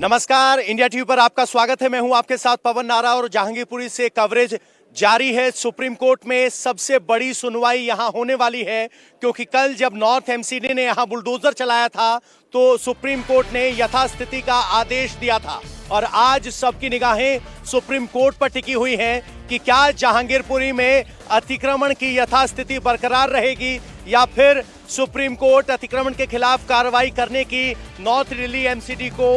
नमस्कार, India TV पर आपका स्वागत है। मैं हूं आपके साथ पवन नारा और जहांगीरपुरी से कवरेज जारी है। सुप्रीम कोर्ट में सबसे बड़ी सुनवाई यहां होने वाली है, क्योंकि कल जब नॉर्थ एमसीडी ने यहां बुलडोजर चलाया था तो सुप्रीम कोर्ट ने यथास्थिति का आदेश दिया था और आज सबकी निगाहें सुप्रीम कोर्ट पर टिकी हुई हैं कि क्या जहांगीरपुरी में अतिक्रमण की यथास्थिति बरकरार रहेगी या फिर सुप्रीम कोर्ट अतिक्रमण के खिलाफ कार्रवाई करने की नॉर्थ दिल्ली एमसीडी को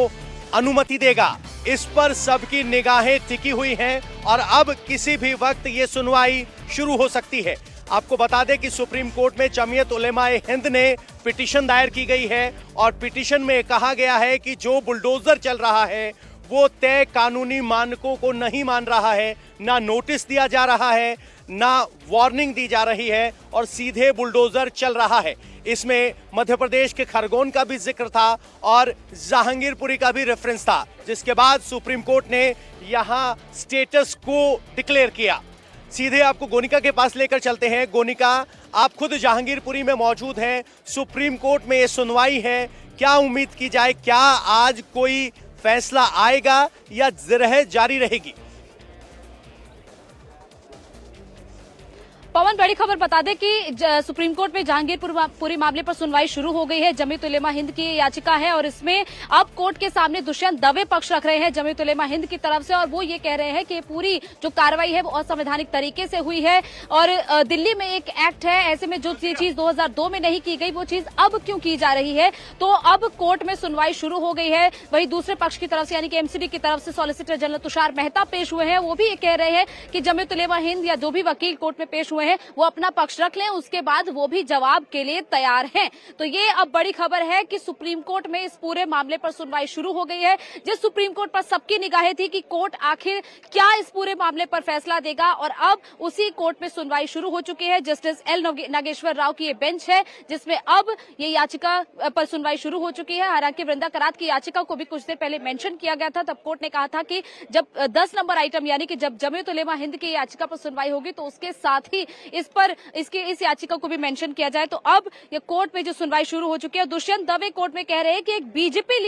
अनुमति देगा। इस पर सबकी निगाहें टिकी हुई हैं और अब किसी भी वक्त ये सुनवाई शुरू हो सकती है। आपको बता दें कि सुप्रीम कोर्ट में जमीयत उलेमाए हिंद ने पिटीशन दायर की गई है और पिटीशन में कहा गया है कि जो बुलडोजर चल रहा है वो तय कानूनी मानकों को नहीं मान रहा है, ना नोटिस दिया जा रहा है, ना वार्निंग दी जा रही है और सीधे बुलडोजर चल रहा है। इसमें मध्य प्रदेश के खरगोन का भी जिक्र था और जहांगीरपुरी का भी रेफरेंस था, जिसके बाद सुप्रीम कोर्ट ने यहां स्टेटस को डिक्लेयर किया। सीधे आपको गोनिका के पास लेकर चलते हैं। गोनिका, आप खुद जहांगीरपुरी में मौजूद हैं, सुप्रीम कोर्ट में ये सुनवाई है, क्या उम्मीद की जाए? क्या आज कोई फैसला आएगा या जिरह जारी रहेगी? पवन, बड़ी खबर बता दें कि सुप्रीम कोर्ट में जहांगीरपुरी मामले पर सुनवाई शुरू हो गई है। जमीयत उलेमा हिंद की याचिका है और इसमें अब कोर्ट के सामने दुष्यंत दवे पक्ष रख रहे हैं जमीयत उलेमा हिंद की तरफ से, और वो ये कह रहे हैं कि पूरी जो कार्रवाई है वो असंवैधानिक तरीके से हुई है और दिल्ली में एक एक्ट है, ऐसे में जो चीज 2002 में नहीं की गई वो चीज अब क्यों की जा रही है। तो अब कोर्ट में सुनवाई शुरू हो गई है। वहीं दूसरे पक्ष की तरफ से यानी कि एमसीडी की तरफ से सॉलिसिटर जनरल तुषार मेहता पेश हुए हैं। वो भी ये कह रहे हैं कि जमीयत उलेमा हिंद या जो भी वकील कोर्ट में पेश हुए हैं वो अपना पक्ष रख लें, उसके बाद वो भी जवाब के लिए तैयार हैं। तो ये अब बड़ी खबर है कि सुप्रीम कोर्ट में इस पूरे मामले पर सुनवाई शुरू हो गई है। जिस सुप्रीम कोर्ट पर सबकी निगाहें थी कि कोर्ट आखिर क्या इस पूरे मामले पर फैसला देगा, और अब उसी कोर्ट में सुनवाई शुरू हो चुकी है। जस्टिस एल नागेश्वर राव की ये बेंच है जिसमें अब ये याचिका पर सुनवाई शुरू हो चुकी है। हालांकि वृंदा करात की याचिका को भी कुछ देर पहले मेंशन किया गया था, तब कोर्ट ने कहा था कि जब 10 नंबर आइटम यानी कि जब जमीयत उलेमा हिंद की याचिका पर सुनवाई होगी तो उसके साथ ही इस याचिका को भी मेंशन किया जाए। तो अब ये कोर्ट में जो सुनवाई शुरू हो चुकी है, दुष्यंत दवे कोर्ट में कह रहे हैं कि एक बीजेपी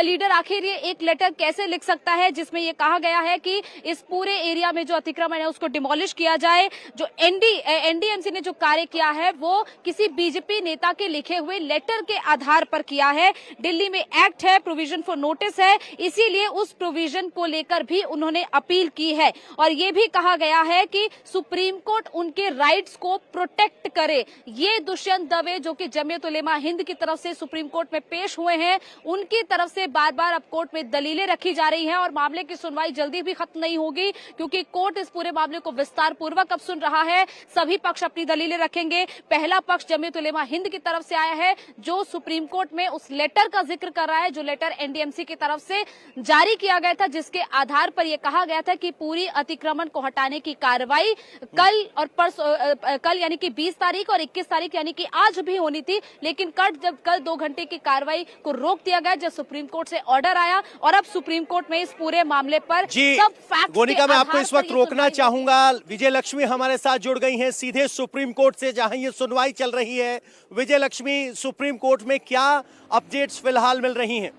लीडर आखिर ये एक लेटर कैसे लिख सकता है जिसमें ये कहा गया है कि इस पूरे एरिया में जो अतिक्रमण है उसको डिमोलिश किया जाए। जो एनडीएमसी ने जो कार्य किया है वो किसी बीजेपी नेता के लिखे हुए लेटर के आधार पर किया है। दिल्ली में एक्ट है, प्रोविजन फॉर नोटिस है, इसीलिए उस प्रोविजन को लेकर भी उन्होंने अपील की है और ये भी कहा गया है कि सुप्रीम कोर्ट उनके राइट्स को प्रोटेक्ट करे। ये दुष्यंत दवे जो कि जमीयत उलेमा हिंद की तरफ से सुप्रीम कोर्ट में पेश हुए हैं, उनकी तरफ से बार बार अब कोर्ट में दलीलें रखी जा रही हैं और मामले की सुनवाई जल्दी भी खत्म नहीं होगी, क्योंकि कोर्ट इस पूरे मामले को विस्तार पूर्वक अब सुन रहा है। सभी पक्ष अपनी दलीलें रखेंगे। पहला पक्ष जमीयत उलेमा हिंद की तरफ से आया है जो सुप्रीम कोर्ट में उस लेटर का जिक्र कर रहा है जो लेटर एनडीएमसी की तरफ से जारी किया गया था, जिसके आधार पर यह कहा गया था कि पूरी अतिक्रमण को हटाने की कार्रवाई कल यानी कि 20 तारीख और 21 तारीख यानी कि आज भी होनी थी, लेकिन कल 2 घंटे की कार्रवाई को रोक दिया गया जब सुप्रीम कोर्ट से ऑर्डर आया और अब सुप्रीम कोर्ट में इस पूरे मामले पर सब फैक्ट्स। गोनिका, मैं आपको इस वक्त रोकना चाहूंगा। विजय लक्ष्मी हमारे साथ जुड़ गई हैं सीधे सुप्रीम कोर्ट से जहां ये सुनवाई चल रही है। विजय लक्ष्मी, सुप्रीम कोर्ट में क्या अपडेट्स फिलहाल मिल रही हैं?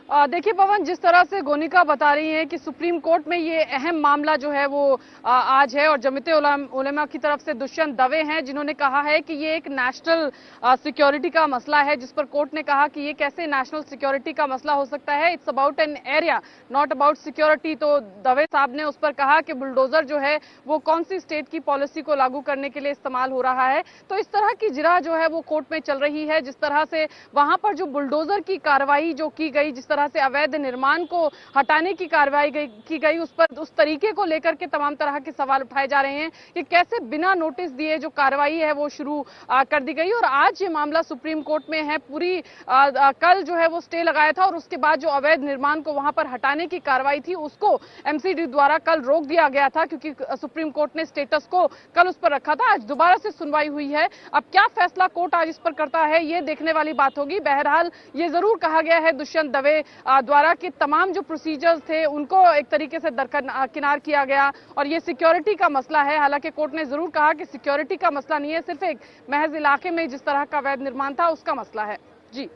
देखिए पवन, जिस तरह से गोनिका बता रही है कि सुप्रीम कोर्ट में ये अहम मामला जो है वो आज है और जमीयत उलेमा की तरफ से दुष्यंत दवे हैं जिन्होंने कहा है कि ये एक नेशनल सिक्योरिटी का मसला है, जिस पर कोर्ट ने कहा कि ये कैसे नेशनल सिक्योरिटी का मसला हो सकता है, it's about an area not about security. तो दवे साहब ने उस पर कहा कि बुलडोजर जो है वो कौन सी स्टेट की पॉलिसी को लागू करने के लिए इस्तेमाल हो रहा है। तो इस तरह की जिरह जो है वो कोर्ट में चल रही है। जिस तरह से वहां पर जो बुलडोजर की कार्रवाई जो की गई, जिस तरह से अवैध निर्माण को हटाने की कार्रवाई की गई, उस तरीके को लेकर के तमाम तरह के सवाल उठाए जा रहे हैं कि कैसे बिना नोटिस दिए जो कार्रवाई है वो शुरू कर दी गई। और आज ये मामला सुप्रीम कोर्ट में है। पूरी कल जो है वो स्टे लगाया था और उसके बाद जो अवैध निर्माण को वहां पर हटाने की कार्रवाई थी उसको एमसीडी द्वारा कल रोक दिया गया था, क्योंकि सुप्रीम कोर्ट ने स्टेटस को कल उस पर रखा था। आज दोबारा से सुनवाई हुई है। अब क्या फैसला कोर्ट आज इस पर करता है ये देखने वाली बात होगी। बहरहाल ये जरूर कहा गया है दुष्यंत दवे द्वारा कि तमाम जो प्रोसीजर्स थे उनको एक तरीके से दरकिनार किया गया और ये सिक्योरिटी का मसला है। हालांकि कोर्ट ने जरूर कहा कि सिक्योरिटी का मसला नहीं है, सिर्फ एक महज इलाके में जिस तरह का अवैध निर्माण था उसका मसला है। जी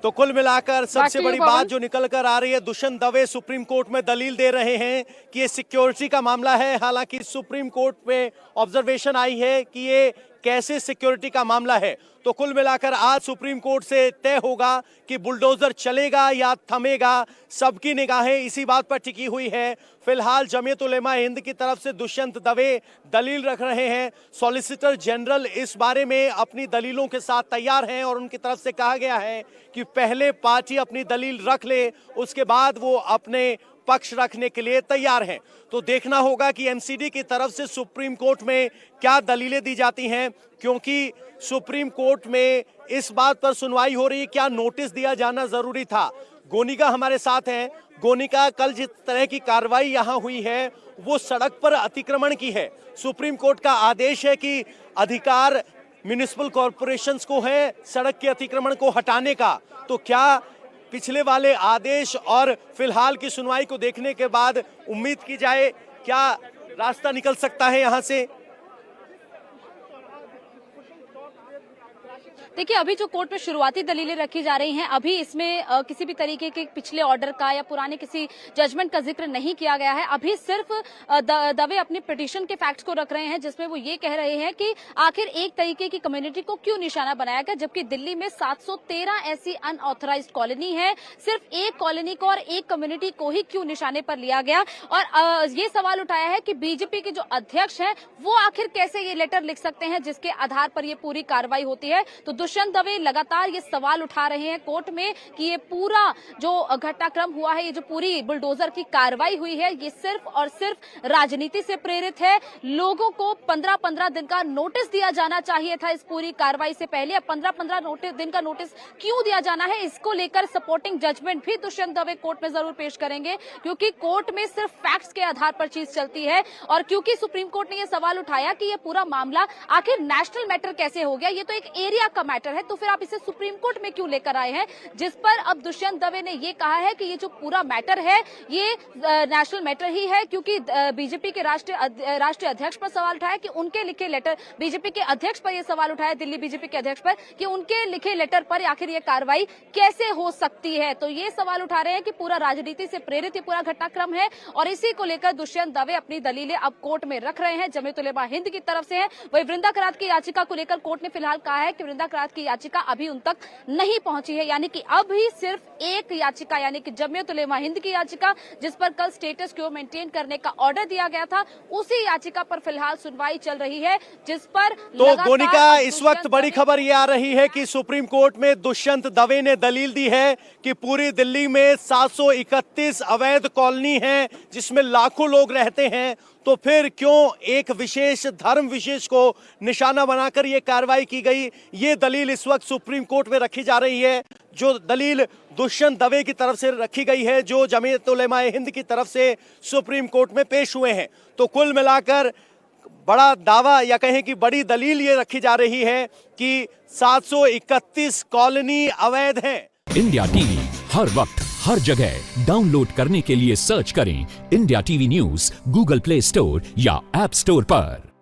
तो कुल मिलाकर सबसे Back to बड़ी you, पवन। बात जो निकल कर आ रही है, दुष्यंत दवे सुप्रीम कोर्ट में दलील दे रहे हैं कि ये सिक्योरिटी का मामला है। हालांकि सुप्रीम कोर्ट में ऑब्जर्वेशन आई है कि ये कैसे सिक्योरिटी का मामला है। तो कुल मिलाकर आज सुप्रीम कोर्ट से तय होगा कि बुलडोजर चलेगा या थमेगा। सबकी निगाहें इसी बात पर टिकी हुई है। फिलहाल जमीयत उलेमा हिंद की तरफ से दुष्यंत दवे दलील रख रहे हैं। सॉलिसिटर जनरल इस बारे में अपनी दलीलों के साथ तैयार हैं और उनकी तरफ से कहा गया है कि पहले पार्टी अपनी दलील रख ले, उसके बाद वो अपने पक्ष रखने के लिए तैयार हैं। तो देखना होगा कि एमसीडी की तरफ से सुप्रीम कोर्ट में क्या दलीलें दी जाती हैं, क्योंकि सुप्रीम कोर्ट में इस बात पर सुनवाई हो रही है क्या नोटिस दिया जाना जरूरी था। गोनिका हमारे साथ हैं। गोनिका, कल जिस तरह की कार्रवाई यहां हुई है वो सड़क पर अतिक्रमण की है। सुप्रीम कोर्ट का आदेश है कि अधिकार म्युनिसिपल कॉरपोरेशंस को है सड़क के अतिक्रमण को हटाने का। तो क्या पिछले वाले आदेश और फिलहाल की सुनवाई को देखने के बाद उम्मीद की जाए क्या रास्ता निकल सकता है यहां से? देखिए, अभी जो कोर्ट में शुरुआती दलीलें रखी जा रही हैं, अभी इसमें किसी भी तरीके के पिछले ऑर्डर का या पुराने किसी जजमेंट का जिक्र नहीं किया गया है। अभी सिर्फ दवे अपनी पिटीशन के फैक्ट्स को रख रहे हैं, जिसमें वो ये कह रहे हैं कि आखिर एक तरीके की कम्युनिटी को क्यों निशाना बनाया गया, जबकि दिल्ली में 713 ऐसी अनऑथराइज्ड कॉलोनी है। सिर्फ एक कॉलोनी को और एक कम्युनिटी को ही क्यों निशाने पर लिया गया। और ये सवाल उठाया है कि बीजेपी के जो अध्यक्ष हैं वो आखिर कैसे ये लेटर लिख सकते हैं जिसके आधार पर ये पूरी कार्रवाई होती है। तो दुष्यंत दवे लगातार ये सवाल उठा रहे हैं कोर्ट में कि ये पूरा जो घटनाक्रम हुआ है, ये जो पूरी बुलडोजर की कार्रवाई हुई है, ये सिर्फ और सिर्फ राजनीति से प्रेरित है। लोगों को 15-15 दिन का नोटिस दिया जाना चाहिए था इस पूरी कार्रवाई से पहले। अब 15-15 दिन का नोटिस क्यों दिया जाना है, इसको लेकर सपोर्टिंग जजमेंट भी दुष्यंत दवे कोर्ट में जरूर पेश करेंगे, क्योंकि कोर्ट में सिर्फ फैक्ट्स के आधार पर चीज चलती है। और क्योंकि सुप्रीम कोर्ट ने यह सवाल उठाया कि ये पूरा मामला आखिर नेशनल मैटर कैसे हो गया, ये तो एक एरिया का मैटर है, तो फिर आप इसे सुप्रीम कोर्ट में क्यों लेकर आए हैं। जिस पर अब दुष्यंत दवे ने ये कहा है कि ये जो पूरा मैटर है ये नेशनल मैटर ही है, क्योंकि बीजेपी के राष्ट्रीय अध्यक्ष पर सवाल उठाया कि उनके लिखे लेटर, बीजेपी के अध्यक्ष पर यह सवाल उठाया दिल्ली बीजेपी के अध्यक्ष पर कि उनके लिखे लेटर पर आखिर ये कार्रवाई कैसे हो सकती है। तो ये सवाल उठा रहे हैं कि पूरा राजनीति से प्रेरित ये पूरा घटनाक्रम है, और इसी को लेकर दुष्यंत दवे अपनी दलीलें अब कोर्ट में रख रहे हैं। जमीयत उलेमा हिंद की तरफ से है। वही वृंदा करात की याचिका को लेकर कोर्ट ने फिलहाल कहा है कि वृंदा करात की याचिका अभी उन तक नहीं पहुंची है, यानी कि अभी सिर्फ एक याचिका, यानी कि जमीयत उलेमा हिंद की याचिका, जिस पर कल स्टेटस क्यो मेंटेन करने का ऑर्डर दिया गया था, उसी याचिका पर फिलहाल सुनवाई चल रही है, जिस पर तो गोनिका, इस वक्त बड़ी खबर ये आ रही है कि सुप्रीम कोर्ट में दुष्यंत दवे ने दलील दी है कि पूरी दिल्ली में 731 अवैध कॉलोनी है जिसमें लाखों लोग रहते हैं। तो फिर क्यों एक विशेष धर्म विशेष को निशाना बनाकर ये कार्रवाई की गई, ये दलील इस वक्त सुप्रीम कोर्ट में रखी जा रही है। जो दलील दुष्यंत दवे की तरफ से रखी गई है, जो जमीयत उलेमा हिंद की तरफ से सुप्रीम कोर्ट में पेश हुए हैं। तो कुल मिलाकर बड़ा दावा या कहें कि बड़ी दलील ये रखी जा रही है कि 731 कॉलोनी अवैध हैं। इंडिया टीवी हर वक्त हर जगह डाउनलोड करने के लिए सर्च करें India TV news Google play store या ऐप स्टोर पर।